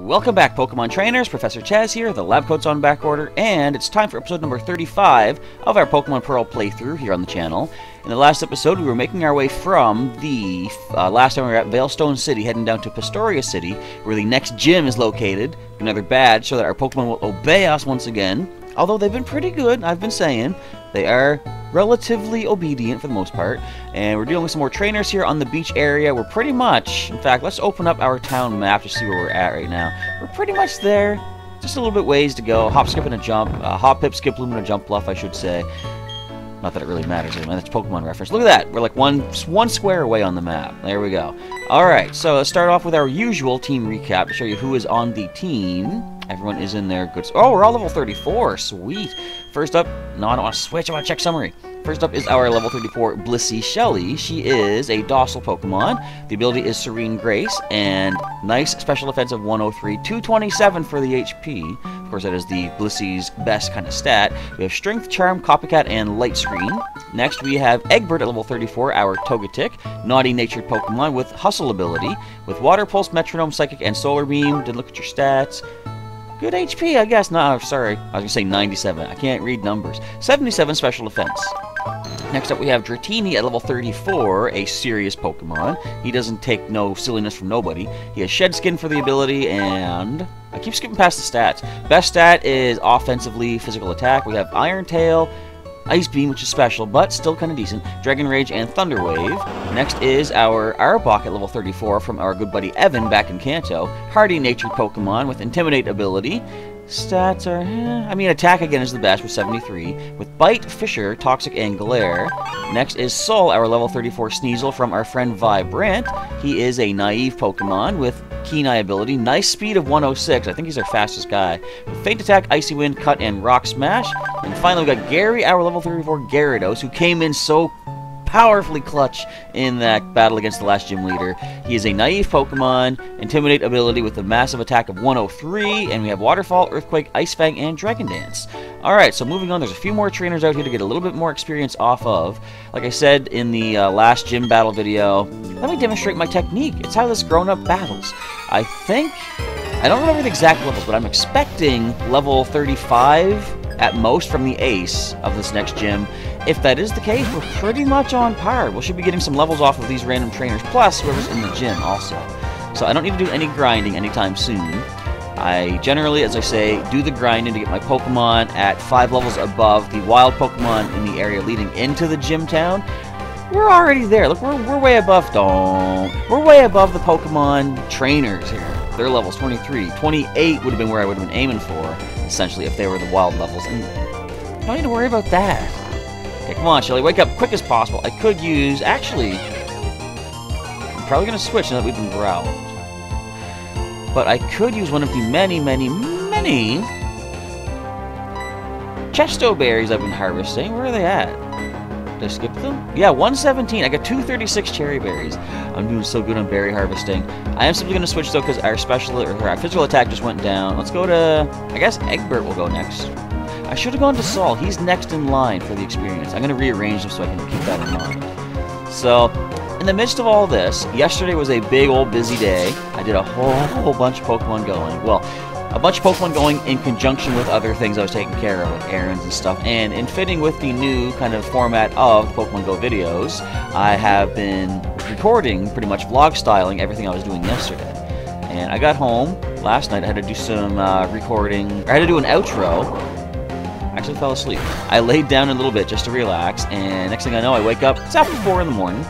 Welcome back, Pokemon Trainers. Professor Chaz here, the lab coat's on back order, and it's time for episode number 35 of our Pokemon Pearl playthrough here on the channel. In the last episode, we were making our way from the last time we were at Veilstone City, heading down to Pastoria City, where the next gym is located. Another badge so that our Pokemon will obey us once again. Although they've been pretty good, I've been saying. They are relatively obedient for the most part. And we're dealing with some more trainers here on the beach area. We're pretty much, in fact, let's open up our town map to see where we're at right now. We're pretty much there. Just a little bit ways to go. Hop, skip, and a jump. Hop, pip, skip, loom, and a jump bluff, I should say. Not that it really matters, man. That's Pokemon reference. Look at that. We're like one square away on the map. There we go. Alright, so let's start off with our usual team recap to show you who is on the team. Everyone is in there. Good. Oh, we're all level 34. Sweet. First up, no, I don't want to switch. I want to check summary. First up is our level 34 Blissey Shelly. She is a docile Pokemon. The ability is Serene Grace and nice special defense of 103, 227 for the HP. Of course, that is the Blissey's best kind of stat. We have Strength, Charm, Copycat, and Light Screen. Next, we have Egbert at level 34, our Togetic, naughty-natured Pokemon with Hustle ability, with Water Pulse, Metronome, Psychic, and Solar Beam. Didn't look at your stats. Good HP, I guess. No, sorry. I was going to say 97. I can't read numbers. 77 special defense. Next up, we have Dratini at level 34, a serious Pokemon. He doesn't take no silliness from nobody. He has Shed Skin for the ability, and I keep skipping past the stats. Best stat is offensively physical attack. We have Iron Tail, Ice Beam, which is special, but still kind of decent, Dragon Rage, and Thunder Wave. Next is our Arbok at level 34 from our good buddy Evan back in Kanto. Hardy-natured Pokemon with Intimidate ability. Stats are, I mean, attack again is the best with 73, with Bite, Fissure, Toxic, and Glare. Next is Soul, our level 34 Sneasel from our friend Vibrant. He is a naive Pokemon with Keen Eye ability, nice speed of 106, I think he's our fastest guy, with Faint Attack, Icy Wind, Cut, and Rock Smash. And finally we got Gary, our level 34 Gyarados, who came in so powerfully clutch in that battle against the last gym leader. He is a naive Pokemon, Intimidate ability with a massive attack of 103, and we have Waterfall, Earthquake, Ice Fang, and Dragon Dance. Alright, so moving on, there's a few more trainers out here to get a little bit more experience off of. Like I said in the last gym battle video, let me demonstrate my technique. It's how this grown-up battles. I don't remember the exact levels, but I'm expecting level 35 at most from the ace of this next gym. If that is the case, we're pretty much on par. We should be getting some levels off of these random trainers, plus whoever's in the gym also. So I don't need to do any grinding anytime soon. I generally, as I say, do the grinding to get my Pokemon at 5 levels above the wild Pokemon in the area leading into the gym town. We're already there. Look, we're way above. We're way above the Pokemon trainers here. Their levels 23, 28 would have been where I would have been aiming for, essentially, if they were the wild levels. And I don't need to worry about that. Okay, come on, Shelly, wake up quick as possible. I could use, actually, I'm probably going to switch now that we've been growled. But I could use one of the many Chesto berries I've been harvesting. Where are they at? Did I skip them? Yeah, 117. I got 236 cherry berries. I'm doing so good on berry harvesting. I am simply going to switch, though, because our physical attack just went down. Let's go to, I guess Egbert will go next. I should have gone to Saul. He's next in line for the experience. I'm going to rearrange them so I can keep that in mind. So, in the midst of all this, yesterday was a big old busy day. I did a whole bunch of Pokemon going. Well, a bunch of Pokemon going in conjunction with other things I was taking care of, like errands and stuff. And in fitting with the new kind of format of Pokemon Go videos, I have been recording, pretty much vlog-styling, everything I was doing yesterday. And I got home last night. I had to do some recording. I had to do an outro. Actually fell asleep. I laid down a little bit just to relax, and next thing I know, I wake up. It's after 4 in the morning.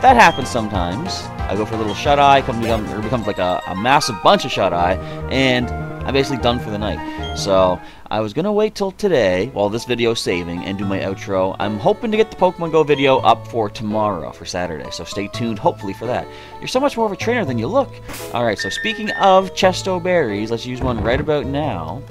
That happens sometimes. I go for a little shut-eye, becomes like a massive bunch of shut-eye, and I'm basically done for the night. So I was going to wait till today, while this video is saving, and do my outro. I'm hoping to get the Pokemon Go video up for tomorrow, for Saturday, so stay tuned, hopefully, for that. You're so much more of a trainer than you look. Alright, so speaking of Chesto berries, let's use one right about now.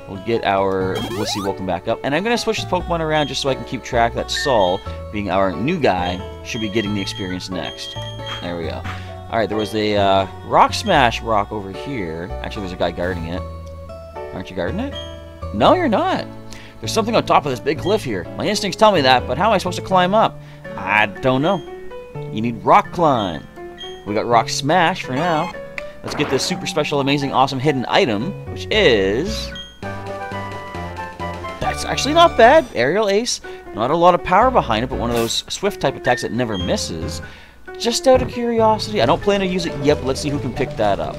We'll get our Blissey woken back up. And I'm going to switch the Pokemon around just so I can keep track that Saul, being our new guy, should be getting the experience next. There we go. Alright, there was a Rock Smash rock over here. Actually, there's a guy guarding it. Aren't you guarding it? No, you're not. There's something on top of this big cliff here. My instincts tell me that, but how am I supposed to climb up? I don't know. You need Rock Climb. We got Rock Smash for now. Let's get this super special, amazing, awesome hidden item, which is... That's actually not bad. Aerial Ace. Not a lot of power behind it, but one of those swift type attacks that never misses. Just out of curiosity. I don't plan to use it yet, but let's see who can pick that up.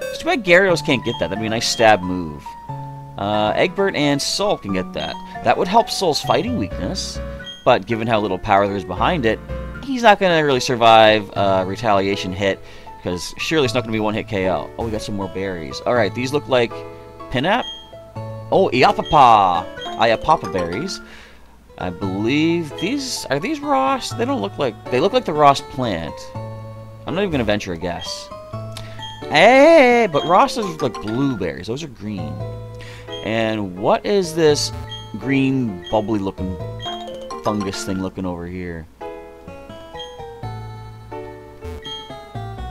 It's too bad Gyarados can't get that. That'd be a nice stab move. Egbert and Soul can get that. That would help Soul's fighting weakness, but given how little power there is behind it, he's not going to really survive a retaliation hit, because surely it's not going to be one-hit KO. Oh, we got some more berries. Alright, these look like Pinap? Oh, Iapapa berries. I believe these... Are these Ross? They don't look like... They look like the Ross plant. I'm not even going to venture a guess. Hey, but Ross is like blueberries. Those are green. And what is this green, bubbly-looking fungus thing looking over here?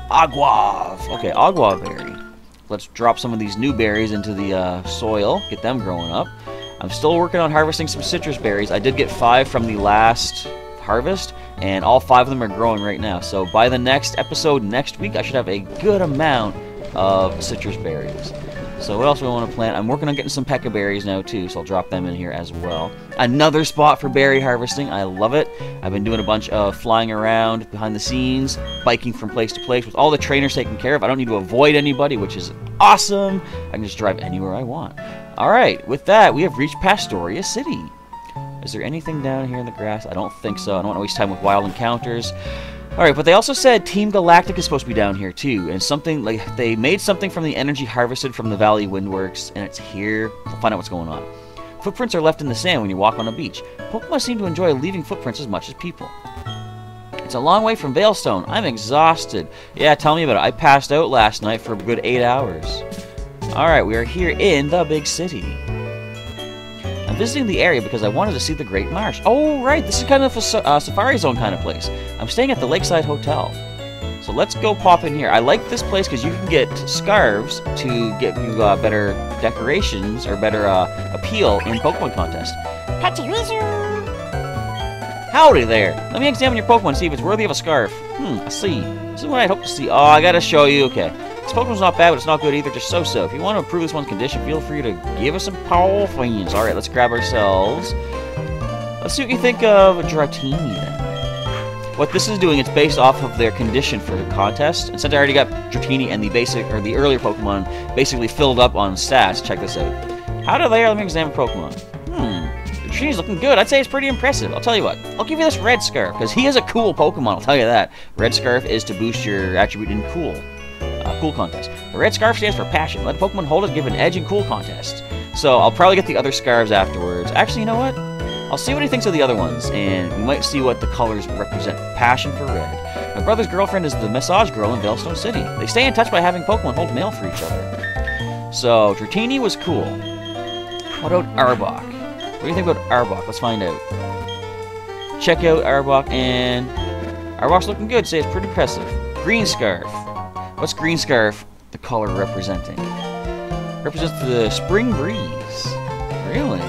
Aguav! Okay, Aguav berry. Let's drop some of these new berries into the soil, get them growing up. I'm still working on harvesting some citrus berries. I did get 5 from the last harvest, and all 5 of them are growing right now. So by the next episode next week, I should have a good amount of citrus berries. So what else do I want to plant? I'm working on getting some Pekka berries now too, so I'll drop them in here as well. Another spot for berry harvesting. I love it. I've been doing a bunch of flying around behind the scenes, biking from place to place with all the trainers taken care of. I don't need to avoid anybody, which is awesome. I can just drive anywhere I want. Alright, with that, we have reached Pastoria City. Is there anything down here in the grass? I don't think so. I don't want to waste time with wild encounters. Alright, but they also said Team Galactic is supposed to be down here too, and something, like, they made something from the energy harvested from the Valley Windworks, and it's here. We'll find out what's going on. Footprints are left in the sand when you walk on a beach. Pokemon seem to enjoy leaving footprints as much as people. It's a long way from Veilstone. I'm exhausted. Yeah, tell me about it. I passed out last night for a good 8 hours. Alright, we are here in the big city. I'm visiting the area because I wanted to see the Great Marsh. Oh, right, this is kind of a Safari Zone kind of place. I'm staying at the Lakeside Hotel. So let's go pop in here. I like this place because you can get scarves to get you better decorations or better appeal in Pokemon contests. Howdy there. Let me examine your Pokemon and see if it's worthy of a scarf. I see. This is what I'd hope to see. Oh, I gotta show you. Okay. This Pokemon's not bad, but it's not good either, just so-so. If you want to improve this one's condition, feel free to give us some points. Alright, let's grab ourselves. Let's see what you think of Dratini, then. What this is doing, it's based off of their condition for the contest. And since I already got Dratini and the basic, or the earlier Pokemon basically filled up on stats, check this out. Howdy there, let me examine Pokemon. Dratini's looking good. I'd say it's pretty impressive. I'll tell you what, I'll give you this Red Scarf, because he is a cool Pokemon, I'll tell you that. Red Scarf is to boost your attribute in Cool. Cool contest. The red scarf stands for passion. Let a Pokemon hold it, give an edge in cool contests. So I'll probably get the other scarves afterwards. Actually, you know what? I'll see what he thinks of the other ones, and we might see what the colors represent. Passion for red. My brother's girlfriend is the massage girl in Veilstone City. They stay in touch by having Pokemon hold mail for each other. So Dratini was cool. What about Arbok? What do you think about Arbok? Let's find out. Check out Arbok, and Arbok's looking good. Say it's pretty impressive. Green scarf. What's Green Scarf, the color representing? Represents the spring breeze. Really?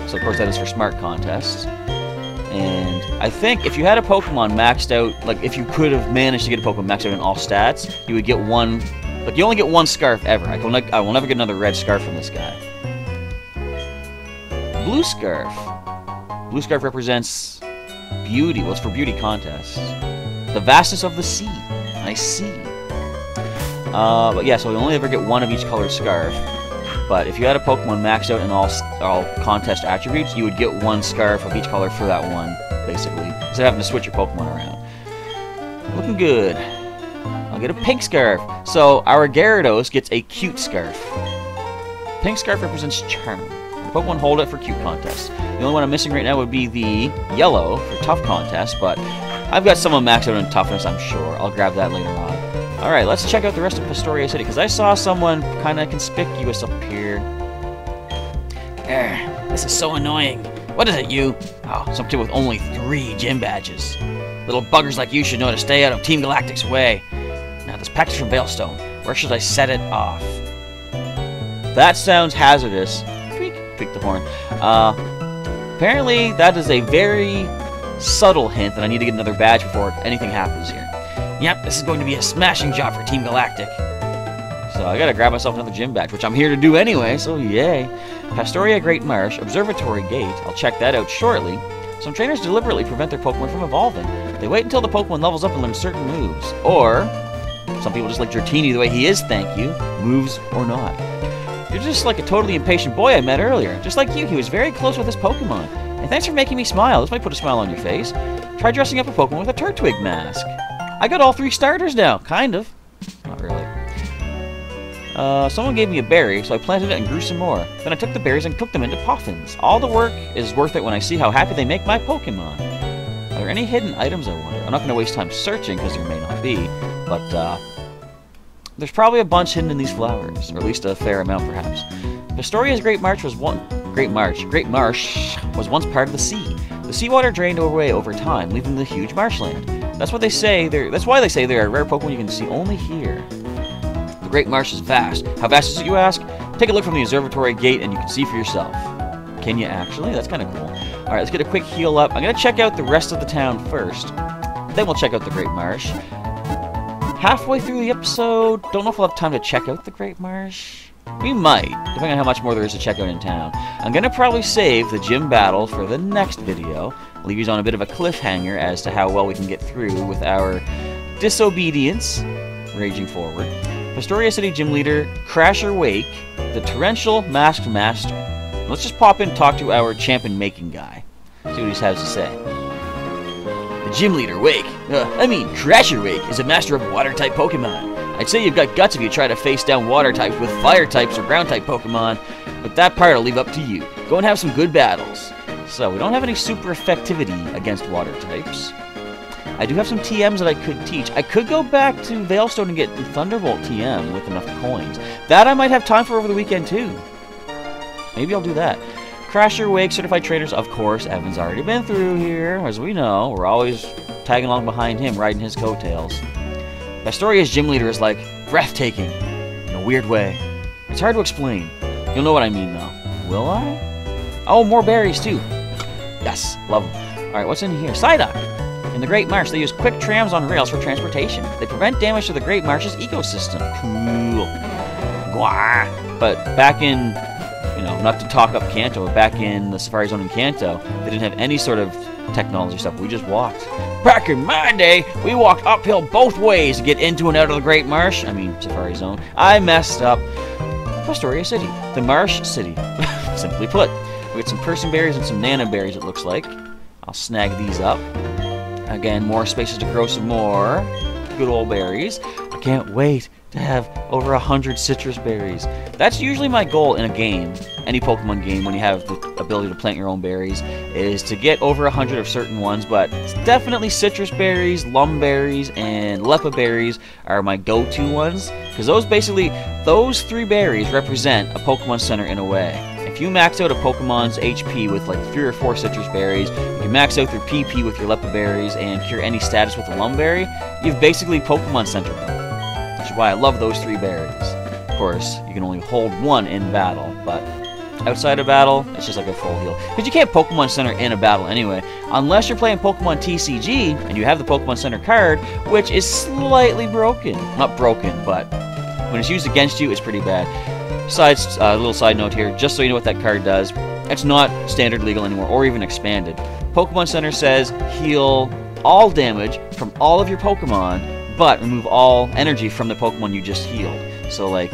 So of course that is for smart contests. And I think if you had a Pokemon maxed out, like if you could have managed to get a Pokemon maxed out in all stats, you would get one, like you only get one scarf ever. I will never get another red scarf from this guy. Blue Scarf. Blue Scarf represents beauty. Well, it's for beauty contests. The vastness of the sea. I see. But yeah, so you only ever get one of each colored scarf. But if you had a Pokemon maxed out in all contest attributes, you would get one scarf of each color for that one, basically. Instead of having to switch your Pokemon around. Looking good. I'll get a pink scarf. So our Gyarados gets a cute scarf. Pink scarf represents charm. The Pokemon hold it for cute contests. The only one I'm missing right now would be the yellow for tough contests, but I've got someone maxed out in toughness, I'm sure. I'll grab that later on. Alright, let's check out the rest of Pastoria City, because I saw someone kind of conspicuous up here. This is so annoying. What is it, you? Oh, some kid with only 3 gym badges. Little buggers like you should know to stay out of Team Galactic's way. Now, this package from Veilstone. Where should I set it off? That sounds hazardous. Tweak the horn. Apparently, that is a very subtle hint that I need to get another badge before anything happens here. Yep, this is going to be a smashing job for Team Galactic. So I gotta grab myself another gym badge, which I'm here to do anyway, so yay. Pastoria Great Marsh, Observatory Gate. I'll check that out shortly. Some trainers deliberately prevent their Pokemon from evolving. They wait until the Pokemon levels up and learns certain moves. Or, some people just like Dratini the way he is, thank you. Moves or not. You're just like a totally impatient boy I met earlier. Just like you, he was very close with his Pokemon. And thanks for making me smile. This might put a smile on your face. Try dressing up a Pokemon with a Turtwig mask. I got all 3 starters now. Kind of. Not really. Someone gave me a berry, so I planted it and grew some more. Then I took the berries and cooked them into puffins. All the work is worth it when I see how happy they make my Pokemon. Are there any hidden items, I wonder? I'm not going to waste time searching, because there may not be, but, there's probably a bunch hidden in these flowers, or at least a fair amount, perhaps. Pastoria's Great Marsh was once part of the sea. The seawater drained away over time, leaving the huge marshland. That's why they say there are rare Pokemon you can see only here. The Great Marsh is vast. How vast is it, you ask? Take a look from the observatory gate and you can see for yourself. Can you actually? That's kind of cool. Alright, let's get a quick heal up. I'm going to check out the rest of the town first. Then we'll check out the Great Marsh. Halfway through the episode, don't know if we'll have time to check out the Great Marsh. We might, depending on how much more there is to check out in town. I'm going to probably save the gym battle for the next video. Leave you on a bit of a cliffhanger as to how well we can get through with our disobedience. Raging forward. Pastoria City Gym Leader, Crasher Wake, the Torrential Masked Master. Let's just pop in and talk to our champion making guy. See what he has to say. The Gym Leader, Wake. Crasher Wake is a master of water-type Pokemon. I'd say you've got guts if you try to face down water types with fire types or ground type Pokemon, but that part I'll leave up to you. Go and have some good battles. So, we don't have any super effectivity against water types. I do have some TMs that I could teach. I could go back to Veilstone and get Thunderbolt TM with enough coins. That I might have time for over the weekend too. Maybe I'll do that. Crasher, Wake, Certified Trainers, of course. Evan's already been through here, as we know. We're always tagging along behind him, riding his coattails. Pastoria's Gym Leader is like breathtaking in a weird way. It's hard to explain. You'll know what I mean though. Will I? Oh, more berries too. Yes, love them. Alright, what's in here? Psyduck! In the Great Marsh, they use quick trams on rails for transportation. They prevent damage to the Great Marsh's ecosystem. Cool. Gwah. But back in, not to talk up Kanto, but back in the Safari Zone in Kanto, they didn't have any sort of technology stuff. We just walked. Back in my day, we walked uphill both ways to get into and out of the Great Marsh. Safari Zone. I messed up. Pastoria City. The Marsh City. Simply put. We got some Person Berries and some Nana Berries, it looks like. I'll snag these up. Again, more spaces to grow some more good old berries. I can't wait to have over 100 citrus berries. That's usually my goal in a game, any Pokemon game, when you have the ability to plant your own berries, is to get over 100 of certain ones, but it's definitely citrus berries, lum berries, and lepa berries are my go-to ones, because those 3 berries represent a Pokemon Center in a way. If you max out a Pokemon's HP with like 3 or 4 citrus berries, you can max out their PP with your lepa berries and cure any status with a lum berry, you've basically Pokemon centered them. Which is why I love those 3 berries. Of course, you can only hold 1 in battle, but outside of battle, it's just like a full heal. Because you can't Pokemon Center in a battle anyway, unless you're playing Pokemon TCG and you have the Pokemon Center card, which is slightly broken. Not broken, but when it's used against you, it's pretty bad. Besides, a little side note here, just so you know what that card does, it's not standard legal anymore, or even expanded. Pokemon Center says heal all damage from all of your Pokemon, but remove all energy from the Pokemon you just healed. So, like,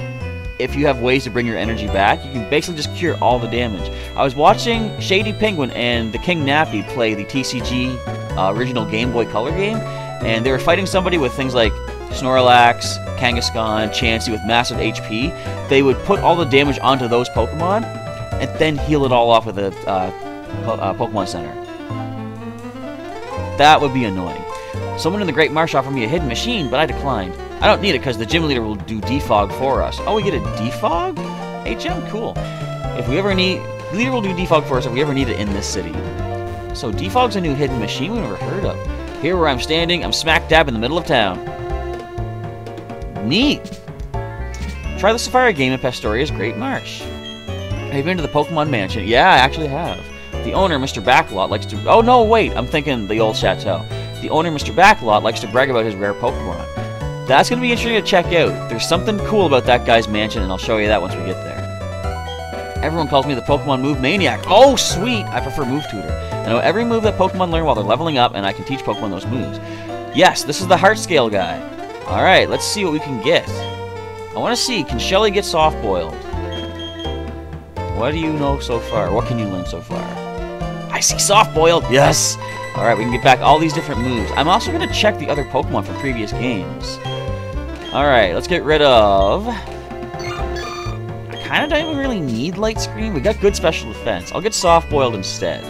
if you have ways to bring your energy back, you can basically just cure all the damage. I was watching Shady Penguin and the King Nappy play the TCG original Game Boy Color game, and they were fighting somebody with things like Snorlax, Kangaskhan, Chansey with massive HP. They would put all the damage onto those Pokemon and then heal it all off with a Pokemon Center. That would be annoying. Someone in the Great Marsh offered me a hidden machine, but I declined. I don't need it because the Gym Leader will do defog for us. Oh, we get a defog? HM? Cool. If we ever need... The leader will do defog for us if we ever need it in this city. So defog's a new hidden machine we've never heard of. Here where I'm standing, I'm smack dab in the middle of town. Neat! Try the Sapphire game in Pastoria's Great Marsh. Have you been to the Pokemon Mansion? Yeah, I actually have. The owner, Mr. Backlot, likes to... Oh, no, wait! I'm thinking the old chateau. The owner, Mr. Backlot, likes to brag about his rare Pokemon. That's going to be interesting to check out. There's something cool about that guy's mansion, and I'll show you that once we get there. Everyone calls me the Pokemon Move Maniac. Oh, sweet! I prefer Move Tutor. I know every move that Pokemon learn while they're leveling up, and I can teach Pokemon those moves. Yes, this is the Heart Scale guy. Alright, let's see what we can get. I want to see, can Shelly get Soft Boiled? What do you know so far? What can you learn so far? I see Soft Boiled! Yes! Alright, we can get back all these different moves. I'm also going to check the other Pokemon from previous games. Alright, let's get rid of... I kind of don't even really need Light Screen. We got good special defense. I'll get Soft Boiled instead.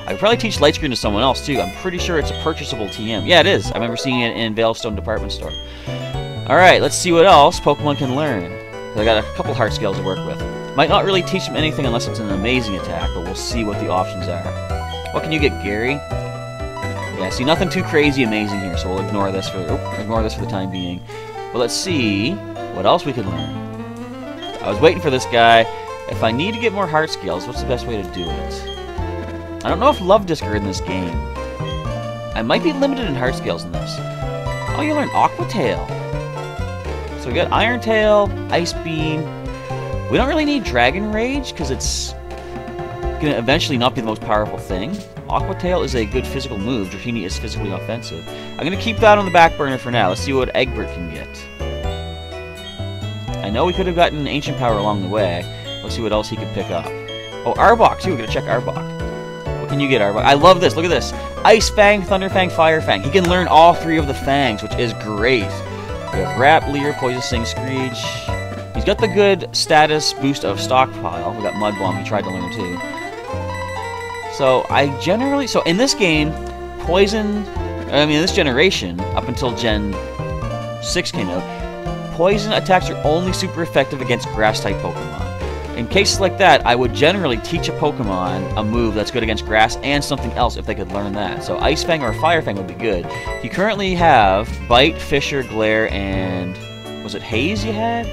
I could probably teach Light Screen to someone else too. I'm pretty sure it's a purchasable TM. Yeah, it is. I remember seeing it in Veilstone Department Store. Alright, let's see what else Pokemon can learn. I got a couple Heart Scales to work with. Might not really teach them anything unless it's an amazing attack, but we'll see what the options are. What can you get, Gary? Yeah, see, nothing too crazy amazing here, so we'll ignore this for the time being. But let's see what else we can learn. I was waiting for this guy. If I need to get more Heart Scales, what's the best way to do it? I don't know if Love Disc are in this game. I might be limited in Heart Scales in this. Oh, you learn Aqua Tail. So we got Iron Tail, Ice Beam. We don't really need Dragon Rage, because it's going to eventually not be the most powerful thing. Aqua Tail is a good physical move. Dratini is physically offensive. I'm going to keep that on the back burner for now. Let's see what Egbert can get. I know we could have gotten Ancient Power along the way. Let's see what else he could pick up. Oh, Arbok, too. We're going to check Arbok. What can you get, Arbok? I love this. Look at this. Ice Fang, Thunder Fang, Fire Fang. He can learn all three of the Fangs, which is great. We have Rap, Leer, Poison Sting, Screech. He's got the good status boost of Stockpile. We got Mud Bomb. He tried to learn, too. So, so in this game, this generation, up until Gen 6 came out, Poison attacks are only super effective against Grass-type Pokemon. In cases like that, I would generally teach a Pokemon a move that's good against Grass and something else if they could learn that. So Ice Fang or Fire Fang would be good. You currently have Bite, Fissure, Glare, and... was it Haze you had?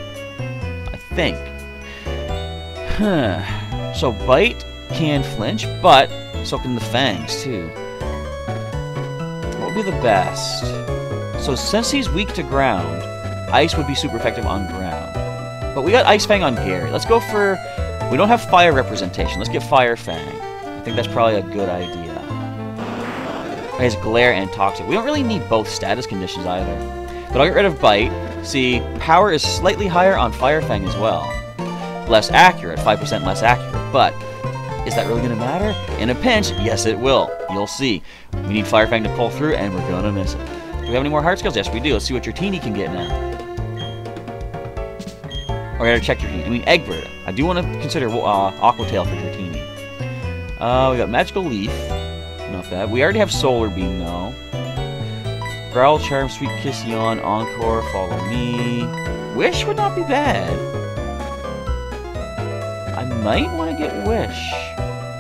I think. So Bite can flinch, but so can the Fangs, too. What would be the best? So since he's weak to ground, Ice would be super effective on ground. But we got Ice Fang on Gary. Let's go for... we don't have Fire representation. Let's get Fire Fang. I think that's probably a good idea. It has Glare and Toxic. We don't really need both status conditions either. But I'll get rid of Bite. See, power is slightly higher on Fire Fang as well. Less accurate, 5% less accurate. But is that really going to matter? In a pinch, yes it will. You'll see. We need Fire Fang to pull through, and we're going to miss it. Do we have any more Heart Scales? Yes, we do. Let's see what Dratini can get now. Oh, I gotta check Dratini. I mean, Egbert. I do want to consider Aqua Tail for Dratini. We got Magical Leaf. Not bad. We already have Solar Beam, though. Growl, Charm, Sweet Kiss, Yawn, Encore, Follow Me. Wish would not be bad. I might want to get Wish.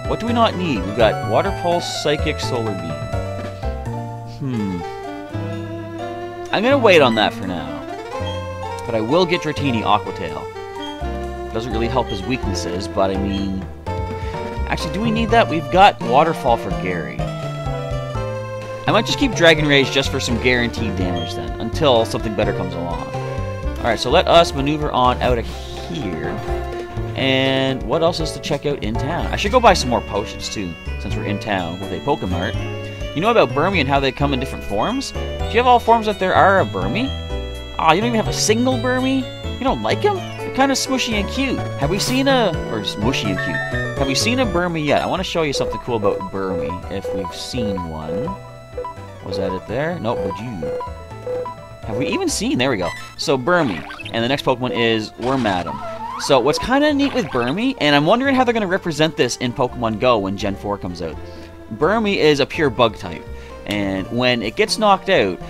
What do we not need? We've got Water Pulse, Psychic, Solar Beam. I'm gonna wait on that for now. But I will get Dratini Aqua Tail. Doesn't really help his weaknesses, but I mean... actually, do we need that? We've got Waterfall for Gary. I might just keep Dragon Rage just for some guaranteed damage then, until something better comes along. Alright, so let us maneuver on out of here. And what else is to check out in town? I should go buy some more potions too, since we're in town with a Pokemart. You know about Burmy and how they come in different forms? Do you have all forms that there are of Burmy? Aw, you don't even have a single Burmy? You don't like him? They're kind of smushy and cute. Have we seen a... or just mushy and cute. Have we seen a Burmy yet? I want to show you something cool about Burmy, if we've seen one. Was that it there? Nope, would you? Have we even seen? There we go. So, Burmy. And the next Pokemon is Wormadam. So, what's kind of neat with Burmy, and I'm wondering how they're going to represent this in Pokemon Go when Gen 4 comes out. Burmy is a pure bug type. And when it gets knocked out...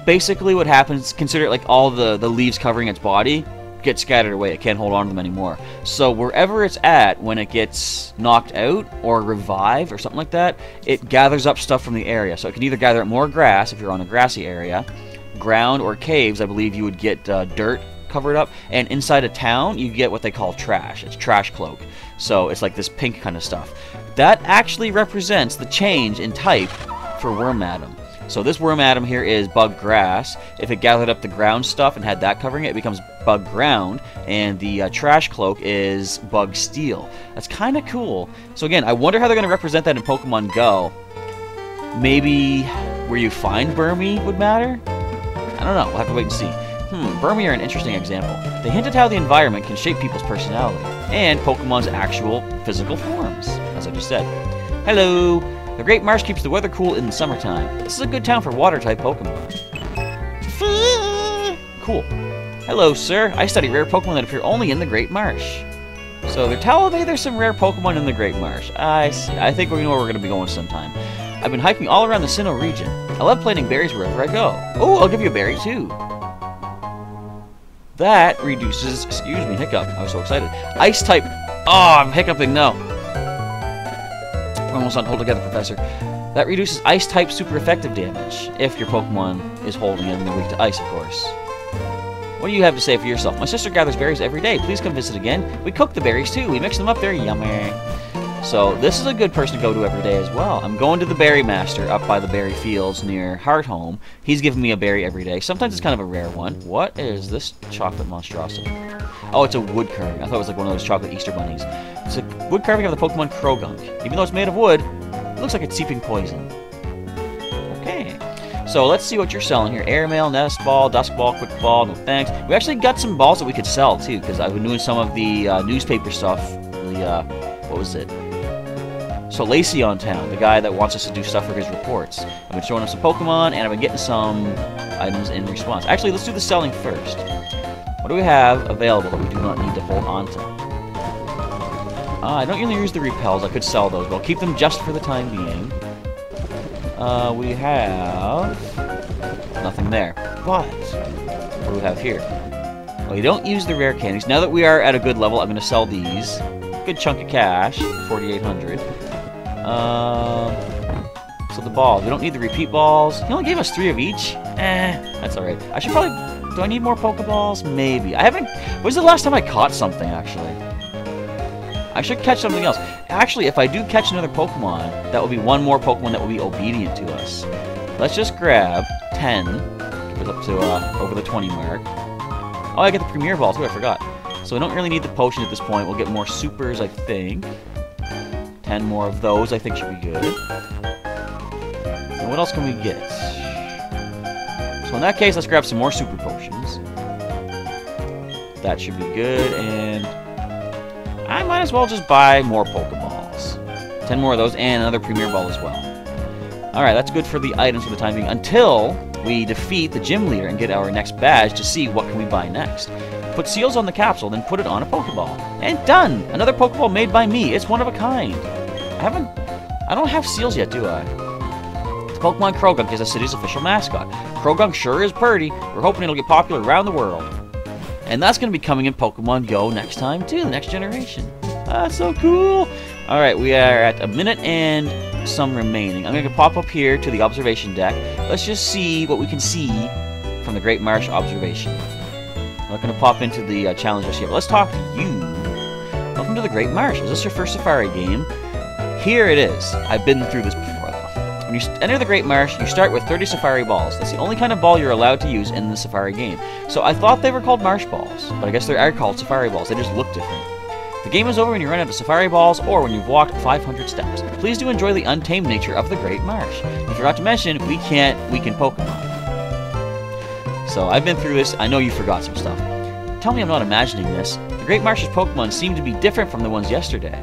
basically what happens, consider it like all the leaves covering its body get scattered away. It can't hold on to them anymore. So wherever it's at when it gets knocked out or revived or something like that, it gathers up stuff from the area. So it can either gather up more grass if you're on a grassy area, ground, or caves. I believe you would get dirt covered up. And inside a town, you get what they call trash. It's trash cloak. So it's like this pink kind of stuff. That actually represents the change in type for Wormadam. So this worm atom here is bug grass. If it gathered up the ground stuff and had that covering it, it becomes bug ground. And the trash cloak is bug steel. That's kind of cool. So again, I wonder how they're going to represent that in Pokemon Go. Maybe where you find Burmy would matter? I don't know. We'll have to wait and see. Burmy are an interesting example. They hint at how the environment can shape people's personality and Pokemon's actual physical forms, as I just said. Hello! The Great Marsh keeps the weather cool in the summertime. This is a good town for water-type Pokemon. Cool. Hello, sir. I study rare Pokemon that appear only in the Great Marsh. So they're telling me there's some rare Pokemon in the Great Marsh. I see. I think we know where we're going to be going sometime. I've been hiking all around the Sinnoh region. I love planting berries wherever I go. Oh, I'll give you a berry, too. That reduces... Excuse me, hiccup. I was so excited. Ice type... Oh, I'm hiccuping, no. We're almost on hold together, Professor. That reduces ice type super effective damage, if your Pokemon is holding it and they're weak to ice, of course. What do you have to say for yourself? My sister gathers berries every day. Please come visit again. We cook the berries, too. We mix them up. They're yummy. So, this is a good person to go to every day as well. I'm going to the Berry Master up by the berry fields near Hearthome. He's giving me a berry every day. Sometimes it's kind of a rare one. What is this chocolate monstrosity? Oh, it's a wood carving. I thought it was like one of those chocolate Easter bunnies. It's a wood carving of the Pokemon Krogunk. Even though it's made of wood, it looks like it's seeping poison. Okay. So, let's see what you're selling here. Airmail, Nest Ball, Dusk Ball, Quick Ball, no thanks. We actually got some balls that we could sell, too, because I've been doing some of the newspaper stuff. What was it? So Lacey on town, the guy that wants us to do stuff for his reports. I've been showing him some Pokemon, and I've been getting some items in response. Actually, let's do the selling first. What do we have available that we do not need to hold on to? I don't really use the repels. I could sell those, but I'll keep them just for the time being. We have... nothing there. But, what do we have here? Well, you don't use the rare candies. Now that we are at a good level, I'm going to sell these. Good chunk of cash, 4,800. So the balls. We don't need the repeat balls. He only gave us 3 of each. That's alright. I should probably... Do I need more Pokeballs? Maybe. I haven't... When's the last time I caught something, actually? I should catch something else. Actually, if I do catch another Pokemon, that will be one more Pokemon that will be obedient to us. Let's just grab 10. Get up to over the 20 mark. Oh, I get the Premier Ball, too. I forgot. So we don't really need the potion at this point. We'll get more supers, I think. 10 more of those, I think, should be good. And what else can we get? So in that case, let's grab some more super potions. That should be good, and I might as well just buy more Pokeballs. 10 more of those, and another Premier Ball as well. Alright, that's good for the items for the time being, until we defeat the gym leader and get our next badge to see what can we buy next. Put seals on the capsule, then put it on a Pokeball. And done! Another Pokeball made by me. It's one of a kind. I don't have seals yet, do I? The Pokemon Krogunk is the city's official mascot. Krogunk sure is pretty. We're hoping it'll get popular around the world. And that's going to be coming in Pokemon Go next time, too. The next generation. That's so cool! Alright, we are at a minute and some remaining. I'm going to pop up here to the observation deck. Let's just see what we can see from the Great Marsh observation. I'm not going to pop into the challenge just yet, but let's talk to you. Welcome to the Great Marsh. Is this your first Safari game? Here it is. I've been through this before, though. When you enter the Great Marsh, you start with 30 Safari balls. That's the only kind of ball you're allowed to use in the Safari game. So I thought they were called Marsh balls, but I guess they are called Safari balls. They just look different. The game is over when you run out of Safari balls or when you've walked 500 steps. Please do enjoy the untamed nature of the Great Marsh. I forgot to mention, we can't weaken Pokemon. So I've been through this. I know you forgot some stuff. Tell me I'm not imagining this. The Great Marsh's Pokemon seem to be different from the ones yesterday.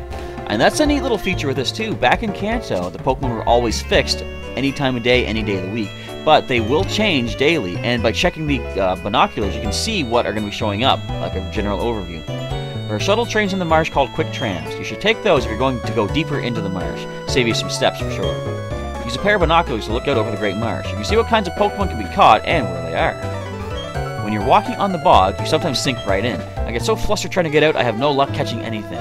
And that's a neat little feature with this too. Back in Kanto, the Pokemon were always fixed any time of day, any day of the week. But they will change daily, and by checking the binoculars, you can see what are going to be showing up, like a general overview. There are shuttle trains in the marsh called Quick Trams. You should take those if you're going to go deeper into the marsh. Save you some steps for sure. Use a pair of binoculars to look out over the Great Marsh. You can see what kinds of Pokemon can be caught and where they are. When you're walking on the bog, you sometimes sink right in. I get so flustered trying to get out, I have no luck catching anything.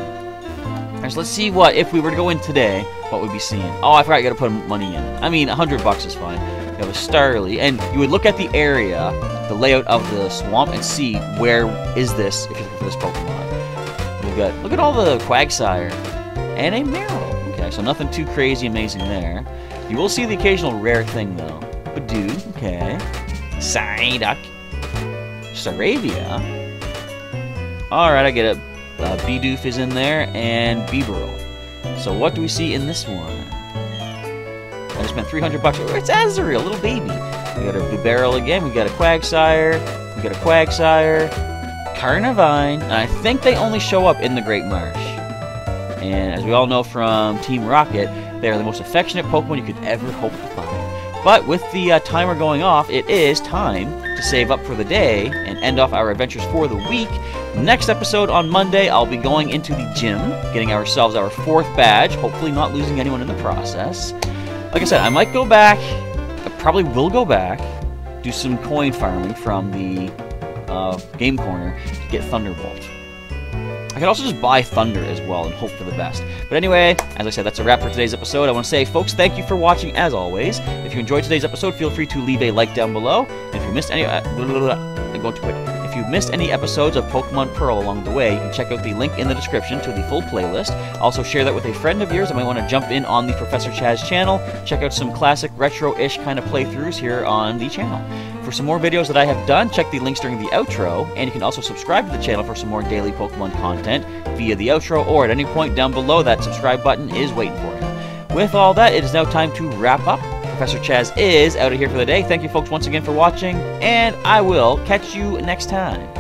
Alright, so let's see what, if we were to go in today, what we'd be seeing. Oh, I forgot you gotta put money in. I mean, $100 is fine. You have a Starly, and you would look at the area, the layout of the swamp, and see where is this, if you're looking for this Pokemon. We've got, look at all the Quagsire, and a Meryl. Okay, so nothing too crazy amazing there. You will see the occasional rare thing, though. But Geodude. Okay. Psyduck. Staravia. Alright, I get it. Bidoof is in there, and Bibarel. So what do we see in this one? I just spent $300 bucks. It's Azurill, little baby. We got a Bibarel again. We got a Quagsire. We got a Quagsire. Carnivine. And I think they only show up in the Great Marsh. And as we all know from Team Rocket, they are the most affectionate Pokemon you could ever hope to find. But with the timer going off, it is time to save up for the day and end off our adventures for the week. Next episode on Monday, I'll be going into the gym, getting ourselves our 4th badge, hopefully not losing anyone in the process. Like I said, I might go back, I probably will go back, do some coin farming from the game corner to get Thunderbolt. I could also just buy Thunder as well and hope for the best. But anyway, as I said, that's a wrap for today's episode. I want to say, folks, thank you for watching as always. If you enjoyed today's episode, feel free to leave a like down below. And if you missed any... I'm going too quick. If you've missed any episodes of Pokemon Pearl along the way, you can check out the link in the description to the full playlist. Also, share that with a friend of yours that might want to jump in on the Professor Chaz channel. Check out some classic retro-ish kind of playthroughs here on the channel. For some more videos that I have done, check the links during the outro, and you can also subscribe to the channel for some more daily Pokemon content via the outro, or at any point down below, that subscribe button is waiting for you. With all that, it is now time to wrap up. Professor Chaz is out of here for the day. Thank you folks once again for watching, and I will catch you next time.